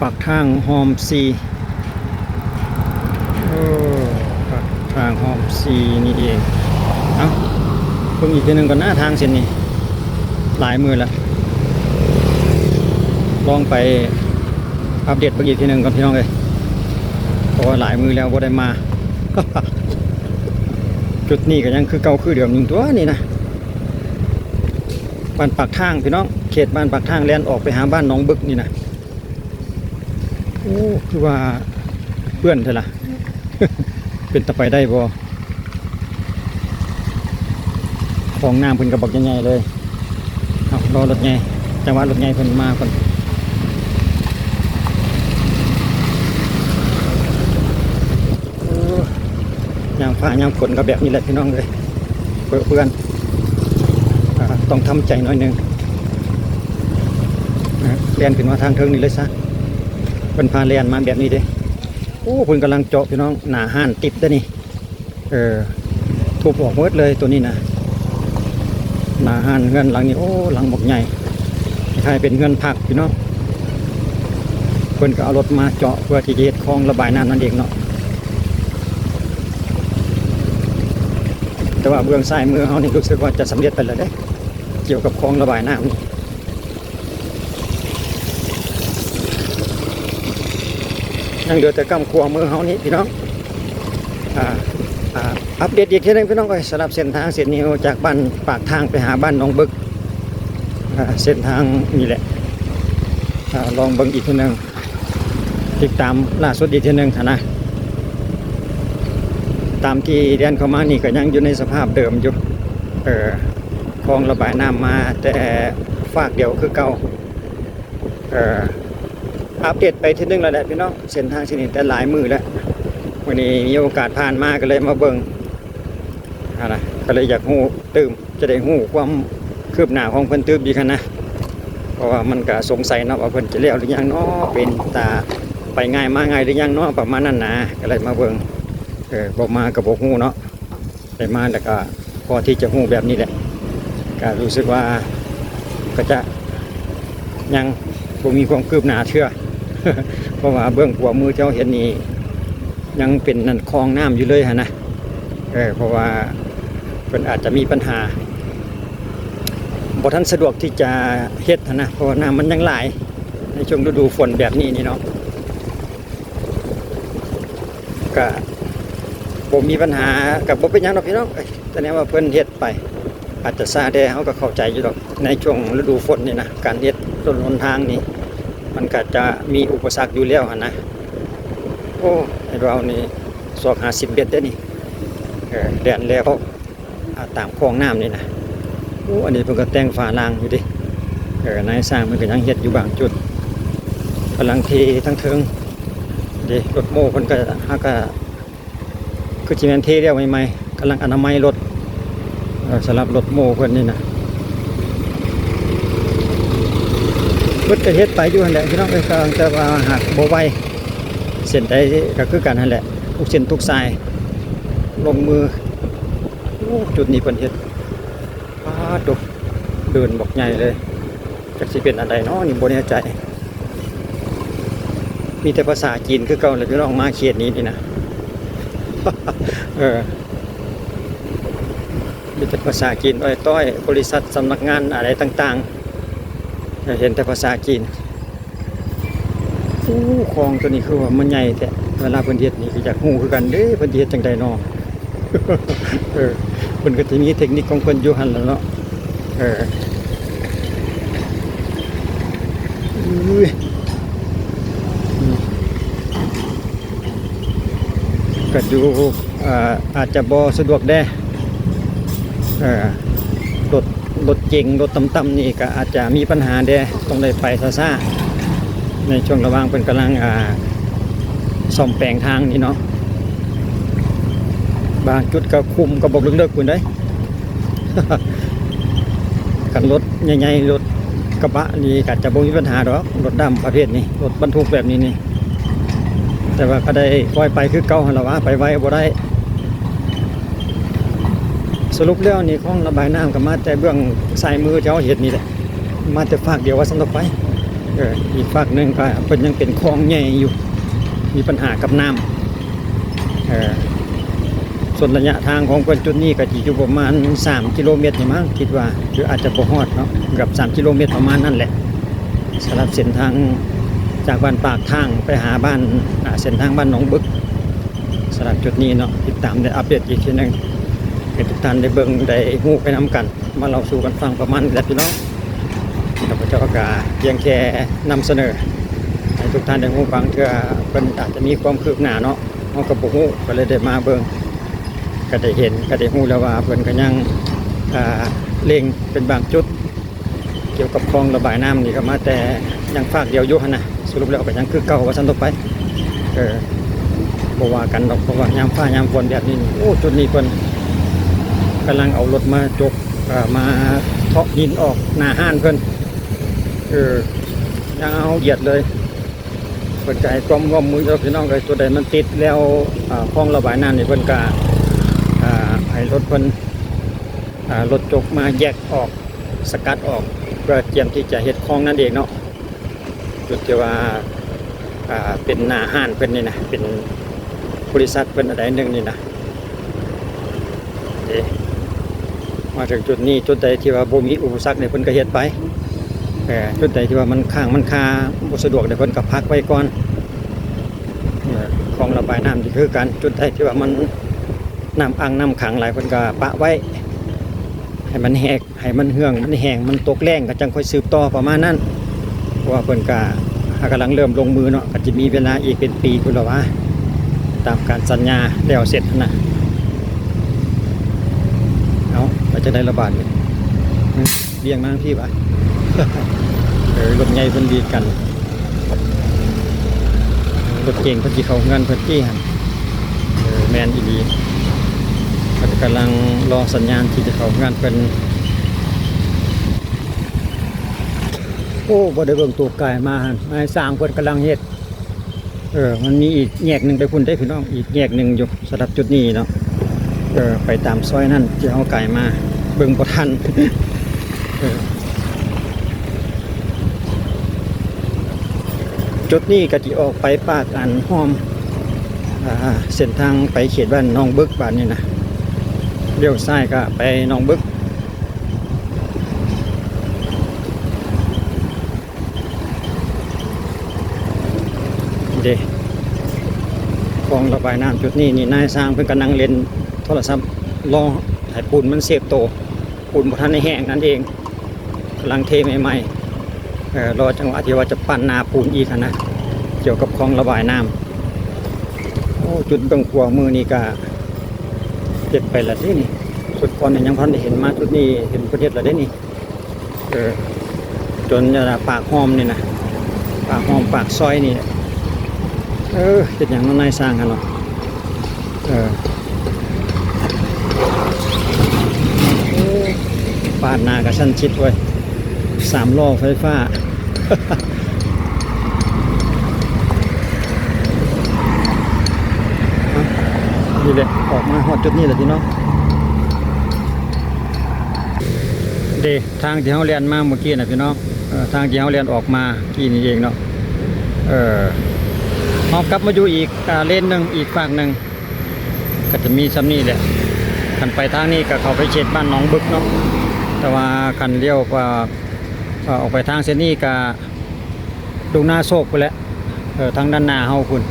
ปากทางหอมซีโอ้ปากทางหอมซีนี่เองเอ้าเพิ่งอีกทีหนึ่งก่อนหน้าทางเส้นนี้หลายมือแล้วลองไปอัปเดตเพิ่งอีกทีหนึ่งก่อนพี่น้องเลยเพราะว่าหลายมือแล้วบ่ได้มา จุดนี้ก็ยังคือเก่าคือเดิมหนึ่งตัวนี่นะบ้านปากทางพี่น้องเขตบ้านปากทางแล่นออกไปหาบ้านหนองบึกนี่นะโอ้คือว่าเพื่อนเท่าล่ะ เป็นตะไปได้บ่ของน้ำเพิ่นกระบอกใหญ่ๆเลยเอารอรถใหญ่จังหวะรถใหญ่เพิ่นมาก่อนยางฟ้ายางฝนก็แบบนี้แหละพี่น้องเลยเพื่อนต้องทำใจหน่อยหนึงเรียนขึ้นมาทางเทิงนี่เลยซะเป็นพาเรียนมาแบบนี้เด้โอ้เพิ่นกำลังเจาะพี่น้องหน้าห้านติดเด้อนี่ทุบออกหมดเลยตัวนี้นะหน้าห้านเงินหลังนี้โอ้หลังบกใหญ่คล้ายเป็นเงินผักพี่น้องเพิ่นก็เอารถมาเจาะเพื่อที่จะเฮ็ดคลองระบายน้ำนั่นเองเนาะแต่ว่าเบื้องซ้ายมือเขานี่รู้สึกว่าจะสำเร็จไปแล้วเด้เกี่ยวกับคลองระบายน้ำนี่ยังเหลือแต่กำขวามือเขานี่พี่น้องอัปเดตอีกทีนึงพี่น้องสำหรับเส้นทางเส้นนี้จากบ้านปากทางไปหาบ้านหนองบึกเส้นทางนี่แหละลองเบิ่งอีกทีนึงติดตามล่าสุดอีกทีนึงนะตามที่เรียนเข้ามานี่ก็ยังอยู่ในสภาพเดิมอยู่คลองระบายน้ำมาแต่ฝากเดียวคือเก่าอัปเดตไปทีนึงแล้วแหละพี่น้องเส้นทางเส้นนี้แต่หลายมือแล้ววันนี้มีโอกาสผ่านมาก็เลยมาเบิ่งอะไรก็เลยอยากหูตื่มจะได้หูความคืบหน้าของเพิ่นตื่มดีกันนะเพราะว่ามันก็สงสัยนะว่าเพิ่นจะเลี้ยวหรือยังเนาะเป็นตาไปง่ายมาง่ายหรือยังเนาะประมาณนั้นนะก็เลยมาเบิ่งบอกมากับบอกหูเนาะได้มาแล้วก็พอที่จะหูแบบนี้แหละก็รู้สึกว่าก็จะยังบ่มีความคืบหน้าเชื่อ เพราะว่าเบื้องหัวมือเจ้าเห็นนี่ยังเป็นนั่นคลองน้ำอยู่เลยฮะนะเพราะว่าเพิ่นอาจจะมีปัญหาบ่ทันสะดวกที่จะเฮ็ดนะเพราะว่าน้ำมันยังหลายในช่วงฤดูฝนแบบนี้นี่เนาะก็บ่มีปัญหากับบ่เป็นหยังดอกพี่น้องแต่แน่ว่าเพิ่นเฮ็ดไปอาจจะซาแด่เฮาก็เข้าใจอยู่ดอกในช่วงฤดูฝนนี่นะการเฮ็ดถนนทางนี่มันก็จะมีอุปสรรคอยู่แล้วนะโอ้ไอ้เรานี่สอบ50เบ็ดได้นี่แดนแล้วตามคลองน้ำนี่นะโอ้อันนี้เพิ่นก็แต่งฝาล่างอยู่ดินายสร้างมันก็ยังเฮ็ดอยู่บางจุดกำลังเททั้งเทิงดิรถโม่เพิ่นก็คือสิแม่นเทแล้วใหม่ๆกำลังอนามัยรถสำหรับรถโม่เพิ่นนี่นะเพิ่นก็เฮ็ดไปอยู่นั่นแหละพี่น้องกำลังจะว่าหากบ่ไหวเส้นใดก็คือกันนั่นแหละทุกเส้นทุกสายลงมือจุดนี้เพิ่นเฮ็ดปาดเดินบอกใหญ่เลยจักสิเป็นอันใดเนาะนี่บ่แน่ใจมีแต่ภาษาจีนคือเก่าเลยพี่น้องมาเขตนี้นี่นะ มีแต่ภาษาจีนต้อยบริษัทสำนักงานอะไรต่างๆเห็นแต่ภาษาจีนคลองตัวนี้คือว่ามันใหญ่แต่เวลาเพิ่นเฮ็ดนี่ก็อยากฮู้คือกันเด้เพิ่นเฮ็ดจังได๋เนาะ เพิ่นก็สิมีเทคนิคของเพิ่นอยู่หั่นล่ะเนาะก็อยู่อาจจะบ่สะดวกแด้รถเก๋งรถต่ำๆนี่ก็อาจจะมีปัญหาแด้ต้องได้ไปซ่าๆในช่วงระหว่างเพิ่นกำลังซ่อมแปลงทางนี่เนาะบางจุดก็คุมก็บอกเลิกๆคุณได้ กันรถใหญ่ๆรถกระบะนี่ก็จะบ่มีปัญหาดอกรถดำประเภทนี้รถบรรทุกแบบนี้นี่แต่ว่าก็ได้ปล่อยไปคือเก่าหั่นล่ะว่าไปไว้บ่ได้สรุปแล้วนี่คลองระบายน้ำก็มาแต่เบื้องซ้ายมือเจ้าเห็ดนี่แหละมาแต่ฝากเดียวว่าซั่นต่อไป อีกฝั่งหนึงก็เพิ่นยังเป็นคลองใหญ่อยู่มีปัญหากับน้ำส่วนระยะทางของเพิ่นจุดนี้ก็สิอยู่ประมาณ3 กิโลเมตรนี่มั้งคิดว่าหรืออาจจะบ่ฮอดเนาะเกือบ3 กิโลเมตรประมาณนั้นแหละสำหรับเส้นทางจากบ้านปากทางไปหาบ้านเส้นทางบ้านหนองบึกสำหรับจุดนี้เนาะติดตามได้อัปเดตอีกทีหนึงให้ทุกท่านได้เบิ่งได้ฮู้ไปนํกันมาเราสู่กันฟังประมาณนี้แหละพี่น้องข้าพเจ้าก็เพียงแค่นำเสนอให้ทุกท่านได้ฮู้ฟังเพื่อเพิ่นอาจจะมีความคืบหน้าเนาะเฮาก็บ่ฮู้ก็เลยได้มาเบิ่งก็ได้เห็นก็ได้ฮู้แล้วว่าเพิ่นก็ยังเล็งเป็นบางจุดเกี่ยวกับคลองระบายน้ำนี่ก็มาแต่ยังฝากเดียวอยู่หั่นน่ะสรุปแล้วก็ยังคือเก่าว่าซั่นต่อไปบ่ว่ากันดอกเพราะว่ายามฟ้ายามฝนแบบนี้โอ้จุดนี้เพิ่นกำลังเอารถมาจกมาเทาะหินออกหน้าห้านเพิ่นยังเอาเหยียดเลยเพิ่นก็ให้ความร่วมมือกับพี่น้องเลยตัวใดมันติดแล้วคลองระบายน้ำนี่เพิ่นก็ให้รถเพิ่นรถจกมาแยกออกสกัดออกเพื่อเตรียมที่จะเฮ็ดคลองนั่นเองเนาะจุดที่ว่าเป็นหน้าห้านเพิ่นนี่นะเป็นบริษัทเพิ่นอะไรหนึ่งนี่นะมาถึงจุดนี้จุดใดที่ว่าบ่มีอุปสรรคเนี่ยเพิ่นก็เฮ็ดไปจุดใดที่ว่ามันข้างมันคาบ่สะดวกเนี่ยเพิ่นก็พักไว้ก่อนคลองระบายน้ำที่คือกันจุดใดที่ว่ามันน้ำอ่างน้ำขังหลายเพิ่นก็ปะไว้ให้มันแหกให้มันเหืองมันแห้งมันตกแรงก็จังค่อยสืบต่อประมาณนั้นเพราะว่าเพิ่นก็กำลังเริ่มลงมือเนาะก็จะมีเวลาอีกเป็นปีพุ่นแล้วว่าตามการสัญญาแล้วเสร็จนะเอาเราจะได้ระบาดเลยเบี่ยงมาพี่ปะรถใหญ่เพิ่นดีกันรถเก่งเพิ่นสิเข้าเงินเพิ่นจี้หั่นแมนอีหลีเพิ่นกำลังรอสัญญาณที่จะเข้างานเพิ่นโอ้บ่ได้เบิ่งตัวกายมาหั่นนายสร้างเพิ่นกำลังเฮ็ดมันมีอีกแยกหนึ่งไปพุ่นได้พี่น้องอีกแยกหนึ่งอยู่สำหรับจุดนี้เนาะไปตามซอยนั่นที่เอาไก่มาเบิ่งบ่ทันจุดนี้ก็สิออกไปปากอันหอมเส้นทางไปเขตบ้านหนองบึกบ้านนี่นะเลี้ยวซ้ายก็ไปหนองบึกเด้คลองระบายน้ำจุดนี้นี่นายสร้างเพิ่นกำลังเล่นโทรศัพท์รอให้ปูนมันเสพโตปูนบ่ทันได้แห้งนั่นเองกำลังเทใหม่ๆรอจังหวะที่ว่าจะปั้นนาปูนอีกนะเกี่ยวกับคลองระบายน้ำโอ้จุดเบื้องขวามือนี่ก็เจ็ดไปแล้วนี่สุดก่อนเนี่ยยังพันได้เห็นมาจุดนี้เห็นประเทศแล้วได้นี่จนปากห้อมนี่นะปากห้อมปากซอยนี่เป็นอย่างนั้นนายสร้างกันเนาะปาดหน้ากับชั้นชิดไว้3 ล้อไฟฟ้า นี่เลยออกมาฮอดจุดนี้แหละพี่น้องเดทางที่เขาเรียนมาเมื่อกี้นะพี่น้องทางที่เขาเรียนออกมากี่นี่เองเนาะเอากลับมาอยู่อีกเลนหนึ่งอีกฝั่งหนึ่งก็จะมีซ้ำนี่แหละขันไปทางนี้ก็เข้าไปเขตบ้านหนองบึกเนาะแต่ว่าขันเลี้ยวก็ออกไปทางเส้นนี้ก็ดูหน้าโศกไปแล้วทางด้านหน้าเฮาคุณ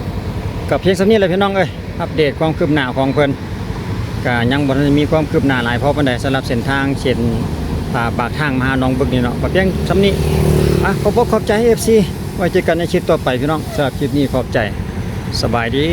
กับเพียงซ้ำนี่แหละพี่น้องอัปเดตความคืบหน้าของเพิ่นก็ยังบ่ได้มีความคืบหน้าหลายเพราะปานใดสำหรับเส้นทางเส้นปากทางมาหาหนองบึกนี่เนาะกับเพียงซ้ำนี้ขอบใจ FC ไว้เจอกันในคลิปต่อไปพี่น้องสำหรับคลิปนี้ขอบใจสบายดี